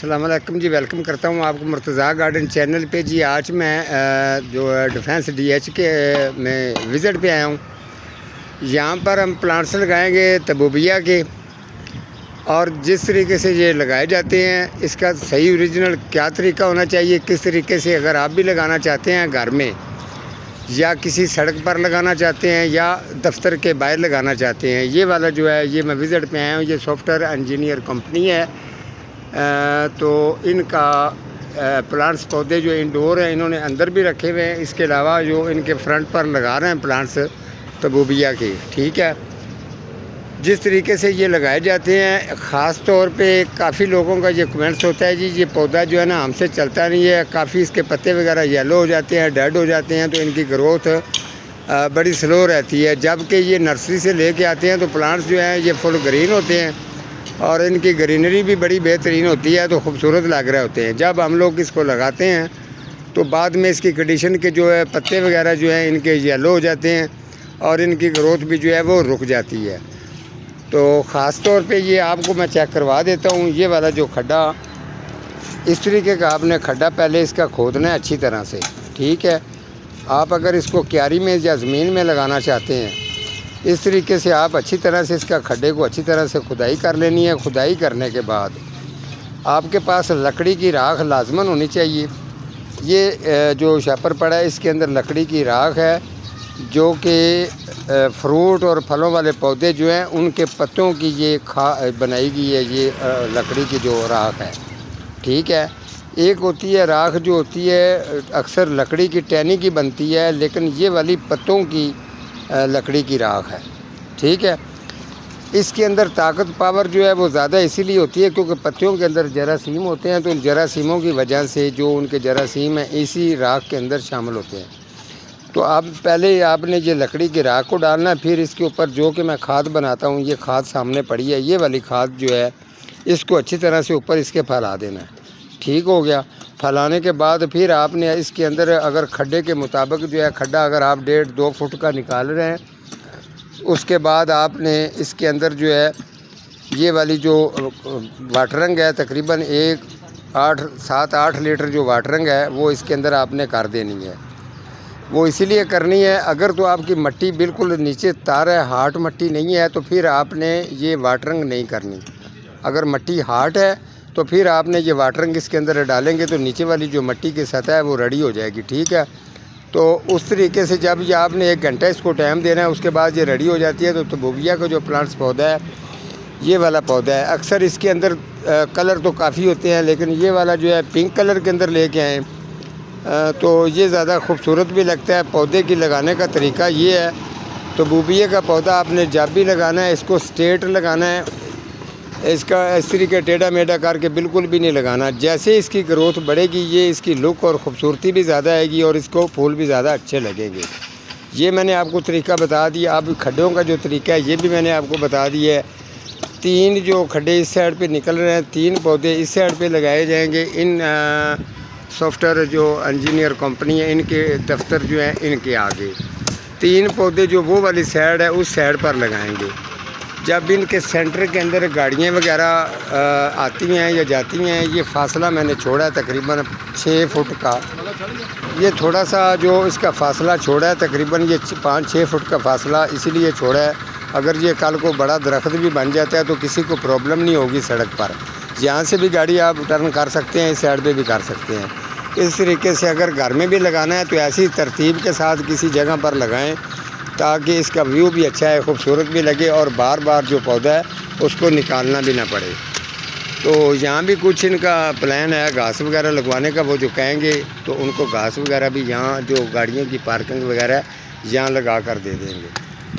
السلام علیکم جی، ویلکم کرتا ہوں آپ کو مرتضیٰ گارڈن چینل پہ جی۔ آج میں جو ڈیفینس ڈی ایچ کے میں وزٹ پہ آیا ہوں۔ یہاں پر ہم پلانٹس لگائیں گے تبوبیہ کے، اور جس طریقے سے یہ لگائے جاتے ہیں اس کا صحیح اوریجنل کیا طریقہ ہونا چاہیے، کس طریقے سے اگر آپ بھی لگانا چاہتے ہیں گھر میں یا کسی سڑک پر لگانا چاہتے ہیں یا دفتر کے باہر لگانا چاہتے ہیں، یہ والا جو ہے یہ میں وزٹ پہ آیا ہوں۔ یہ سافٹ ویئر انجینئر کمپنی ہے، تو ان کا پلانٹس پودے جو انڈور ہیں انہوں نے اندر بھی رکھے ہوئے ہیں، اس کے علاوہ جو ان کے فرنٹ پر لگا رہے ہیں پلانٹس تبوبیہ کے، ٹھیک ہے۔ جس طریقے سے یہ لگائے جاتے ہیں، خاص طور پہ کافی لوگوں کا یہ کمنٹس ہوتا ہے جی یہ پودا جو ہے نا ہم سے چلتا نہیں ہے، کافی اس کے پتے وغیرہ یلو ہو جاتے ہیں، ڈیڈ ہو جاتے ہیں، تو ان کی گروتھ بڑی سلو رہتی ہے۔ جبکہ یہ نرسری سے لے کے آتے ہیں تو پلانٹس جو ہیں یہ فل گرین ہوتے ہیں اور ان کی گرینری بھی بڑی بہترین ہوتی ہے، تو خوبصورت لگ رہے ہوتے ہیں۔ جب ہم لوگ اس کو لگاتے ہیں تو بعد میں اس کی کنڈیشن کے جو ہے پتے وغیرہ جو ہیں ان کے یلو ہو جاتے ہیں اور ان کی گروتھ بھی جو ہے وہ رک جاتی ہے۔ تو خاص طور پہ یہ آپ کو میں چیک کروا دیتا ہوں۔ یہ والا جو کھڈا، اس طریقے کا آپ نے کھڈا پہلے اس کا کھودنا ہے اچھی طرح سے، ٹھیک ہے۔ آپ اگر اس کو کیاری میں یا زمین میں لگانا چاہتے ہیں، اس طریقے سے آپ اچھی طرح سے اس کا کھڈے کو اچھی طرح سے کھدائی کر لینی ہے۔ کھدائی کرنے کے بعد آپ کے پاس لکڑی کی راکھ لازماً ہونی چاہیے۔ یہ جو شاپر پڑا ہے اس کے اندر لکڑی کی راکھ ہے، جو کہ فروٹ اور پھلوں والے پودے جو ہیں ان کے پتوں کی یہ بنائی گئی ہے، یہ لکڑی کی جو راکھ ہے، ٹھیک ہے۔ ایک ہوتی ہے راکھ جو ہوتی ہے اکثر لکڑی کی ٹہنی کی بنتی ہے، لیکن یہ والی پتوں کی لکڑی کی راکھ ہے، ٹھیک ہے۔ اس کے اندر طاقت پاور جو ہے وہ زیادہ اسی لیے ہوتی ہے کیونکہ پتیوں کے اندر جراثیم ہوتے ہیں، تو ان جراثیموں کی وجہ سے جو ان کے جراثیم ہیں اسی راکھ کے اندر شامل ہوتے ہیں۔ تو اب پہلے آپ نے یہ لکڑی کی راکھ کو ڈالنا ہے، پھر اس کے اوپر جو کہ میں کھاد بناتا ہوں، یہ کھاد سامنے پڑی ہے، یہ والی کھاد جو ہے اس کو اچھی طرح سے اوپر اس کے پھیلا دینا ہے، ٹھیک ہو گیا۔ پھیلانے کے بعد پھر آپ نے اس کے اندر اگر کھڈے کے مطابق جو ہے کھڈا اگر آپ 1.5-2 فٹ کا نکال رہے ہیں، اس کے بعد آپ نے اس کے اندر جو ہے یہ والی جو واٹرنگ ہے تقریباً 7-8 لیٹر جو واٹرنگ ہے وہ اس کے اندر آپ نے کر دینی ہے۔ وہ اسی لیے کرنی ہے، اگر تو آپ کی مٹی بالکل نیچے تار ہے، ہارڈ مٹی نہیں ہے، تو پھر آپ نے یہ واٹرنگ نہیں کرنی۔ اگر مٹی ہارڈ ہے تو پھر آپ نے یہ واٹرنگ اس کے اندر ڈالیں گے تو نیچے والی جو مٹی کی سطح ہے وہ ریڈی ہو جائے گی، ٹھیک ہے۔ تو اس طریقے سے جب یہ آپ نے 1 گھنٹہ اس کو ٹائم دینا ہے، اس کے بعد یہ ریڈی ہو جاتی ہے۔ تو تبوبیہ کا جو پلانٹس پودا ہے یہ والا پودا ہے، اکثر اس کے اندر کلر تو کافی ہوتے ہیں، لیکن یہ والا جو ہے پنک کلر کے اندر لے کے آئیں تو یہ زیادہ خوبصورت بھی لگتا ہے۔ پودے کی لگانے کا طریقہ یہ ہے، تبوبیہ کا پودا آپ نے جب بھی لگانا ہے اس کو سٹریٹ لگانا ہے، اس کا اس طریقے ٹیڑھا میڑھا کر کے بالکل بھی نہیں لگانا۔ جیسے اس کی گروتھ بڑھے گی یہ اس کی لک اور خوبصورتی بھی زیادہ آئے گی اور اس کو پھول بھی زیادہ اچھے لگیں گے۔ یہ میں نے آپ کو طریقہ بتا دیا۔ اب کھڈوں کا جو طریقہ ہے یہ بھی میں نے آپ کو بتا دیا ہے۔ 3 جو کھڈے اس سائڈ پہ نکل رہے ہیں، 3 پودے اس سائڈ پہ لگائے جائیں گے۔ ان سافٹ ویئر جو انجینئر کمپنی ہے ان کے دفتر جو ہیں ان کے آگے 3 پودے جو وہ والی سائڈ ہے اس سائڈ پر لگائیں گے۔ جب ان کے سینٹر کے اندر گاڑیاں وغیرہ آتی ہیں یا جاتی ہیں، یہ فاصلہ میں نے چھوڑا ہے تقریباً 6 فٹ کا۔ یہ تھوڑا سا جو اس کا فاصلہ چھوڑا ہے تقریباً یہ 5-6 فٹ کا فاصلہ اسی لیے چھوڑا ہے۔ اگر یہ کل کو بڑا درخت بھی بن جاتا ہے تو کسی کو پرابلم نہیں ہوگی سڑک پر، یہاں سے بھی گاڑی آپ ٹرن کر سکتے ہیں، اس سائڈ پہ بھی کر سکتے ہیں۔ اس طریقے سے اگر گھر میں بھی لگانا ہے تو ایسی ترتیب کے ساتھ کسی جگہ پر لگائیں تاکہ اس کا ویو بھی اچھا ہے، خوبصورت بھی لگے اور بار بار جو پودا ہے اس کو نکالنا بھی نہ پڑے۔ تو یہاں بھی کچھ ان کا پلان ہے گھاس وغیرہ لگوانے کا، وہ جو کہیں گے تو ان کو گھاس وغیرہ بھی یہاں جو گاڑیوں کی پارکنگ وغیرہ ہے یہاں لگا کر دے دیں گے،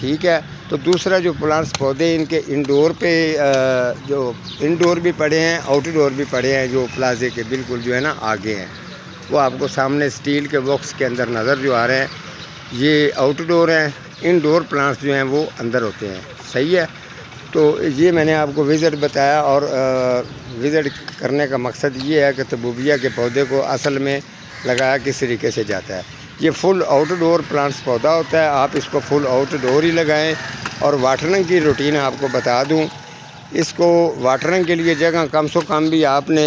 ٹھیک ہے۔ تو دوسرا جو پلانٹس پودے ان کے انڈور پہ جو انڈور بھی پڑے ہیں آؤٹ ڈور بھی پڑے ہیں، جو پلازے کے بالکل جو ہے نا آگے ہیں، وہ آپ کو سامنے سٹیل کے باکس کے اندر نظر جو آ رہے ہیں، یہ آؤٹ ڈور ہیں۔ انڈور پلانٹس جو ہیں وہ اندر ہوتے ہیں، صحیح ہے۔ تو یہ میں نے آپ کو وزٹ بتایا، اور وزٹ کرنے کا مقصد یہ ہے کہ تبوبیہ کے پودے کو اصل میں لگایا کس طریقے سے جاتا ہے۔ یہ فل آؤٹ ڈور پلانٹس پودا ہوتا ہے، آپ اس کو فل آؤٹ ڈور ہی لگائیں۔ اور واٹرنگ کی روٹین آپ کو بتا دوں، اس کو واٹرنگ کے لیے جگہ کم سے کم بھی آپ نے